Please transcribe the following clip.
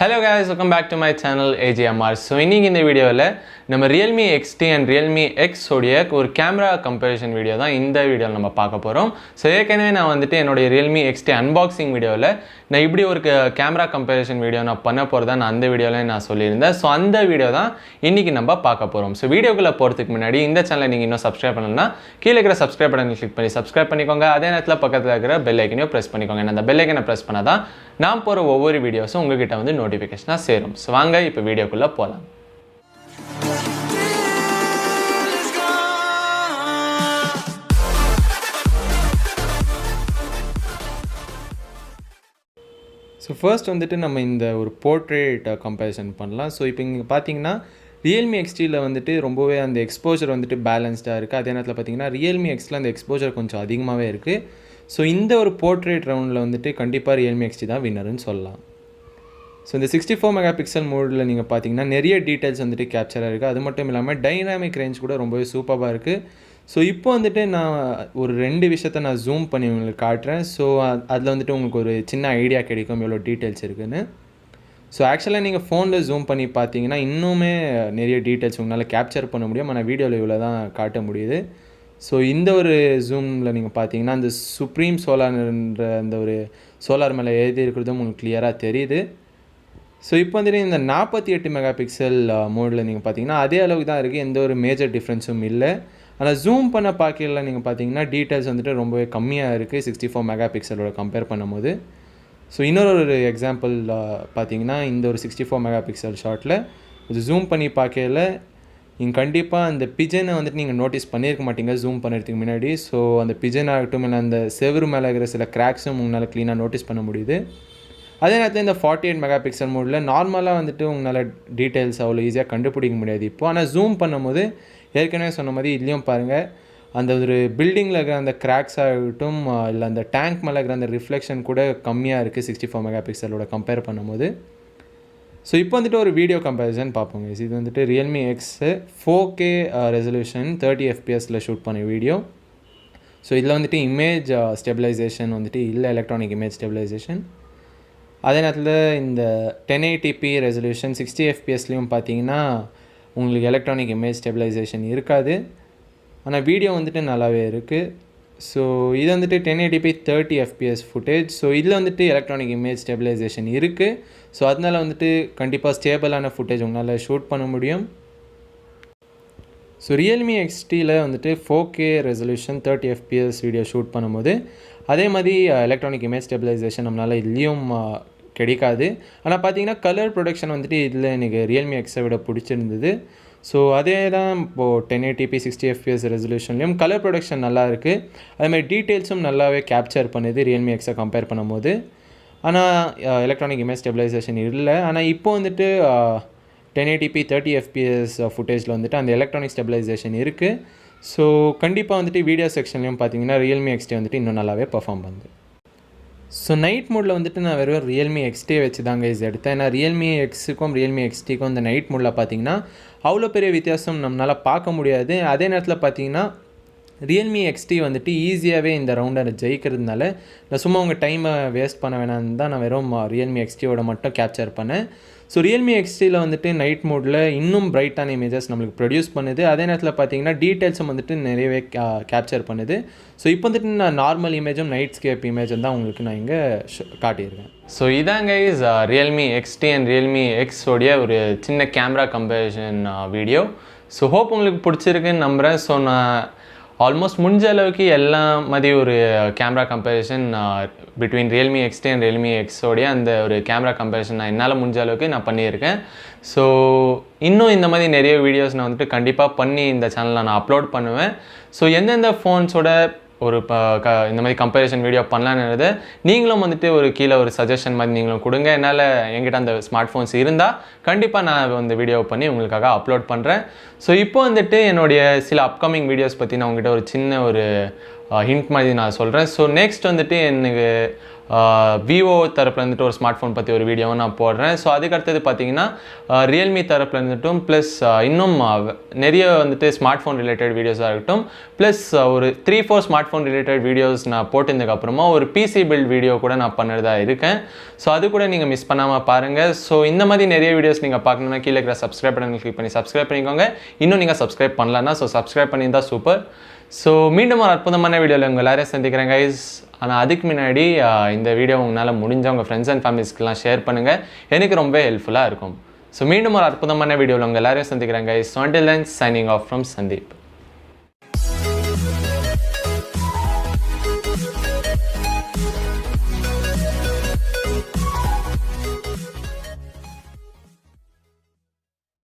Hello guys, welcome back to my channel AGMR. So இன்னைக்கு இந்த வீடியோவில் நம்ம Realme XT and Realme X உடைய ஒரு கேமரா கம்பேரிஷன் வீடியோ தான் இந்த வீடியோவில் நம்ம பார்க்க போகிறோம். ஸோ ஏற்கனவே நான் வந்துட்டு என்னுடைய Realme XT அன்பாக்சிங் வீடியோவில் நான் இப்படி ஒரு கேமரா கம்பேரிஷன் வீடியோ நான் பண்ண போகிறதா நான் அந்த வீடியோவில் நான் சொல்லியிருந்தேன். ஸோ அந்த வீடியோ தான் இன்றைக்கி நம்ம பார்க்க போகிறோம். ஸோ வீடியோக்குள்ளே போகிறதுக்கு முன்னாடி இந்த சேனலை நீங்கள் இன்னும் சப்ஸ்கிரைப் பண்ணலன்னா கீழே இருக்கிற சப்ஸ்கிரைப் பட்டனை கிளிக் பண்ணி சப்ஸ்கிரைப் பண்ணிக்கோங்க. அதே நேரத்தில் பக்கத்தில் இருக்கிற பெல் ஐக்கனையும் ப்ரெஸ் பண்ணிக்கோங்க. அந்த பெல் ஐக்கனை ப்ரெஸ் பண்ணால் தான் நான் போகிற ஒவ்வொரு வீடியோஸும் உங்ககிட்ட வந்து நோட்டிஃபிகேஷனாக சேரும். ஸோ வாங்க இப்போ வீடியோக்குள்ளே போகலாம். ஸோ ஃபர்ஸ்ட் வந்துட்டு நம்ம இந்த ஒரு போர்ட்ரேட் கம்பேரிசன் பண்ணலாம். ஸோ இப்போ இங்கே பார்த்தீங்கன்னா Realme XTயில் வந்துட்டு ரொம்பவே அந்த எக்ஸ்போஜர் வந்துட்டு பேலன்ஸ்டாக இருக்குது. அதே நேரத்தில் பார்த்தீங்கன்னா Realme Xல அந்த எக்ஸ்போஜர் கொஞ்சம் அதிகமாகவே இருக்குது. ஸோ இந்த ஒரு போர்ட்ரேட் ரவுண்டில் வந்துட்டு கண்டிப்பாக Realme XT தான் வின்னர்னு சொல்லலாம். ஸோ இந்த 64 மெகா பிக்சல் மோடில் நீங்கள் பார்த்தீங்கன்னா நிறைய டீட்டெயில்ஸ் வந்துட்டு கேப்சராக இருக்குது. அது மட்டும் இல்லாமல் டைனாமிக் ரேஞ்ச் கூட ரொம்பவே சூப்பராக இருக்குது. ஸோ இப்போ வந்துட்டு நான் ஒரு 2 விஷயத்தை நான் ஜூம் பண்ணி உங்களுக்கு காட்டுறேன். ஸோ அதில் வந்துட்டு உங்களுக்கு ஒரு சின்ன ஐடியா கிடைக்கும் எவ்வளோ டீட்டெயில்ஸ் இருக்குதுன்னு. ஸோ ஆக்சுவலாக நீங்கள் ஃபோனில் ஜூம் பண்ணி பார்த்தீங்கன்னா இன்னுமே நிறைய டீட்டெயில்ஸ் உங்களால் கேப்சர் பண்ண முடியும். ஆனால் வீடியோவில் இவ்வளோ தான் காட்ட முடியுது. ஸோ இந்த ஒரு ஜூமில் நீங்கள் பார்த்தீங்கன்னா அந்த சுப்ரீம் சோலார்ன்ற அந்த ஒரு சோலார் மேலே எழுதி இருக்கிறதும் உங்களுக்கு கிளியராக தெரியுது. ஸோ இப்போ வந்துட்டு இந்த 48 மெகா பிக்சல் மோடில் நீங்கள் பார்த்தீங்கன்னா அதே அளவுக்கு தான் இருக்குது, எந்த ஒரு மேஜர் டிஃப்ரென்ஸும் இல்லை. ஆனால் ஜூம் பண்ண பார்க்கல நீங்கள் பார்த்தீங்கன்னா டீட்டெயில்ஸ் வந்துட்டு ரொம்பவே கம்மியாக இருக்குது 64 மெகா பிக்சலோட கம்பேர் பண்ணும்போது. ஸோ இன்னொரு எக்ஸாம்பிள் பார்த்தீங்கன்னா இந்த ஒரு 64 மெகா பிக்சல் ஷாட்டில் இது ஜூம் பண்ணி பார்க்கல நீங்கள் கண்டிப்பாக அந்த பிஜனை வந்துட்டு நீங்கள் நோட்டீஸ் பண்ணியிருக்க மாட்டீங்க ஜூம் பண்ணுறதுக்கு முன்னாடி. ஸோ அந்த பிஜன் ஆகட்டும் இல்லை அந்த செவரு மேலே இருக்கிற சில கிராக்ஸும் உங்களால் க்ளீனாக நோட்டீஸ் பண்ண முடியுது. அதே நேரத்தில் இந்த 48 மெகா பிக்சல் மோடில் நார்மலாக வந்துட்டு உங்களால் டீட்டெயில்ஸ் அவ்வளோ ஈஸியாக கண்டுபிடிக்க முடியாது இப்போ. ஆனால் ஜூம் பண்ணும்போது ஏற்கனவே சொன்ன மாதிரி இதுலேயும் பாருங்கள் அந்த ஒரு பில்டிங்கில் இருக்கிற அந்த கிராக்ஸ் ஆகட்டும் இல்லை அந்த டேங்க் மேலே இருக்கிற அந்த ரிஃப்ளெக்ஷன் கூட கம்மியாக இருக்குது 64 மெகா பிக்சலோட கம்பேர் பண்ணும்போது. ஸோ இப்போ வந்துட்டு ஒரு வீடியோ கம்பேரிசன் பார்ப்போங்க. இது வந்துட்டு Realme X 4K ரெசல்யூஷன் 30 FPSல ஷூட் பண்ண வீடியோ. ஸோ இதில் வந்துட்டு இமேஜ் ஸ்டெபிலைசேஷன் வந்துட்டு இல்லை, எலக்ட்ரானிக் இமேஜ் ஸ்டெபிலைசேஷன். அதே நேரத்தில் இந்த 1080p ரெசல்யூஷன் 60 FPSலேயும் பார்த்தீங்கன்னா உங்களுக்கு எலக்ட்ரானிக் இமேஜ் ஸ்டெபிலைசேஷன் இருக்காது. ஆனால் வீடியோ வந்துட்டு நல்லாவே இருக்குது. ஸோ இது வந்துட்டு 1080p 30 FPS ஃபுட்டேஜ். ஸோ இதில் வந்துட்டு எலக்ட்ரானிக் இமேஜ் ஸ்டெபிலைசேஷன் இருக்குது. ஸோ அதனால் வந்துட்டு கண்டிப்பாக ஸ்டேபிளான ஃபுட்டேஜ் உங்களால் ஷூட் பண்ண முடியும். ஸோ Realme XTயில் வந்துட்டு 4K resolution 30 FPS video shoot பண்ணும்போது அதே மாதிரி எலக்ட்ரானிக் இமேஜ் ஸ்டெபிலைசேஷன் நம்மளால் இதுலேயும் கிடைக்காது. ஆனால் பார்த்தீங்கன்னா கலர் ப்ரொடக்ஷன் வந்துட்டு இதில் எனக்கு Realme Xஐ விட பிடிச்சிருந்தது. ஸோ அதே தான் இப்போது 1080p 60 FPS ரெசல்யூஷன்லேயும் கலர் ப்ரொடக்ஷன் நல்லா இருக்குது. அதேமாதிரி டீட்டெயில்ஸும் நல்லாவே கேப்சர் பண்ணுது Realme Xஐ கம்பேர் பண்ணும்போது. ஆனால் எலக்ட்ரானிக் இமேஜ் ஸ்டெபிலைசேஷன் இல்லை. ஆனால் இப்போ வந்துட்டு 1080p 30 FPS ஃபுட்டேஜில் வந்துட்டு அந்த எலக்ட்ரானிக் ஸ்டெபிலைசேஷன் இருக்குது. ஸோ கண்டிப்பாக வந்துட்டு வீடியோ செக்ஷன்லையும் பார்த்தீங்கன்னா Realme XT வந்துட்டு இன்னும் நல்லாவே பர்ஃபார்ம் பண்ணுது. ஸோ நைட் மோடில் வந்துட்டு நான் வெறும் Realme XT வச்சு தாங்க இது எடுத்தேன். ஏன்னா Realme Xக்கும் Realme XTக்கும் இந்த நைட் மோடில் பார்த்தீங்கன்னா அவ்வளோ பெரிய வித்தியாசம் நம்மளால் பார்க்க முடியாது. அதே நேரத்தில் பார்த்தீங்கன்னா Realme XT வந்துட்டு ஈஸியாகவே இந்த ரவுண்டை ஜெயிக்கிறதுனால நான் சும்மா உங்கள் டைமை வேஸ்ட் பண்ண வேணான்னு தான் நான் வெறும் Realme XTயோட மட்டும் கேப்சர் பண்ணேன். ஸோ Realme XTயில் வந்துட்டு நைட் மோடில் இன்னும் பிரைட்டான இமேஜஸ் நம்மளுக்கு ப்ரொடியூஸ் பண்ணுது. அதே நேரத்தில் பார்த்தீங்கன்னா டீட்டெயில்ஸும் வந்துட்டு நிறையவே கேப்சர் பண்ணுது. ஸோ இப்போ வந்துட்டு நான் நார்மல் இமேஜும் நைட் ஸ்கேப் இமேஜும் தான் உங்களுக்கு நான் இங்கே காட்டியிருக்கேன். ஸோ இதாங்க is Realme XT and Realme X உடைய ஒரு சின்ன camera comparison video. So hope உங்களுக்கு பிடிச்சிருக்குன்னு நம்புகிறேன். ஸோ நான் ஆல்மோஸ்ட் முடிஞ்ச அளவுக்கு எல்லா மாதிரி ஒரு camera comparison between Realme XT and Realme X உடைய அந்த ஒரு கேமரா கம்பேரிசன் நான் என்னால் முடிஞ்ச அளவுக்கு நான் பண்ணியிருக்கேன். ஸோ இன்னும் இந்த மாதிரி நிறைய வீடியோஸ் நான் வந்துட்டு கண்டிப்பாக பண்ணி இந்த சேனலில் நான் அப்லோட் பண்ணுவேன். ஸோ எந்தெந்த ஃபோன்ஸோட ஒரு இந்த மாதிரி கம்பேரிசன் வீடியோ பண்ணலான்றது நீங்களும் வந்துட்டு ஒரு கீழே ஒரு சஜஷன் மாதிரி நீங்களும் கொடுங்க. என்னால் என்கிட்ட அந்த ஸ்மார்ட் ஃபோன்ஸ் இருந்தால் கண்டிப்பாக நான் அந்த வீடியோ பண்ணி உங்களுக்காக அப்லோட் பண்ணுறேன். ஸோ இப்போ வந்துட்டு என்னுடைய சில அப்கமிங் வீடியோஸ் பற்றி நான் உங்கள்கிட்ட ஒரு சின்ன ஒரு ஹிண்ட் மாதிரி நான் சொல்கிறேன். ஸோ நெக்ஸ்ட் வந்துட்டு எனக்கு விவோ தரப்பில் இருந்துட்டு ஒரு ஸ்மார்ட் ஃபோன் பற்றி ஒரு வீடியோவும் நான் போடுறேன். ஸோ அதுக்கடுத்தது பார்த்தீங்கன்னா ரியல்மி தரப்பில் இருந்துட்டும் ப்ளஸ் இன்னும் நிறைய வந்துட்டு ஸ்மார்ட் ஃபோன் ரிலேட்டட் வீடியோஸாக இருக்கட்டும், ப்ளஸ் ஒரு 3-4 ஸ்மார்ட் ஃபோன் ரிலேட்டட் வீடியோஸ் நான் போட்டதுக்கப்புறமா ஒரு பிசி பில்ட் வீடியோ கூட நான் பண்ணுறதா இருக்கேன். ஸோ அது கூட நீங்கள் மிஸ் பண்ணாமல் பாருங்கள். ஸோ இந்த மாதிரி நிறைய வீடியோஸ் நீங்கள் பார்க்கணுன்னா கீழே இருக்கிற சப்ஸ்கிரைப் பட்டன் கிளிக் பண்ணி சப்ஸ்கிரைப் பண்ணிக்கோங்க. இன்னும் நீங்கள் சப்ஸ்கிரைப் பண்ணலன்னா ஸோ சப்ஸ்கிரைப் பண்ணியிருந்தால் சூப்பர். ஸோ மீண்டும் ஒரு அற்புதமான வீடியோவில் உங்கள் எல்லாரையும் சந்திக்கிறேன் கைஸ். ஆனால் அதுக்கு முன்னாடி இந்த வீடியோ உங்களால் முடிஞ்ச உங்கள் ஃப்ரெண்ட்ஸ் அண்ட் ஃபேமிலிஸ்க்கெலாம் ஷேர் பண்ணுங்கள், எனக்கு ரொம்ப ஹெல்ப்ஃபுல்லாக இருக்கும். ஸோ மீண்டும் ஒரு அற்புதமான வீடியோவில் உங்கள் எல்லாரையும் சந்திக்கிறேன் guys. So until then, signing off from Sandeep.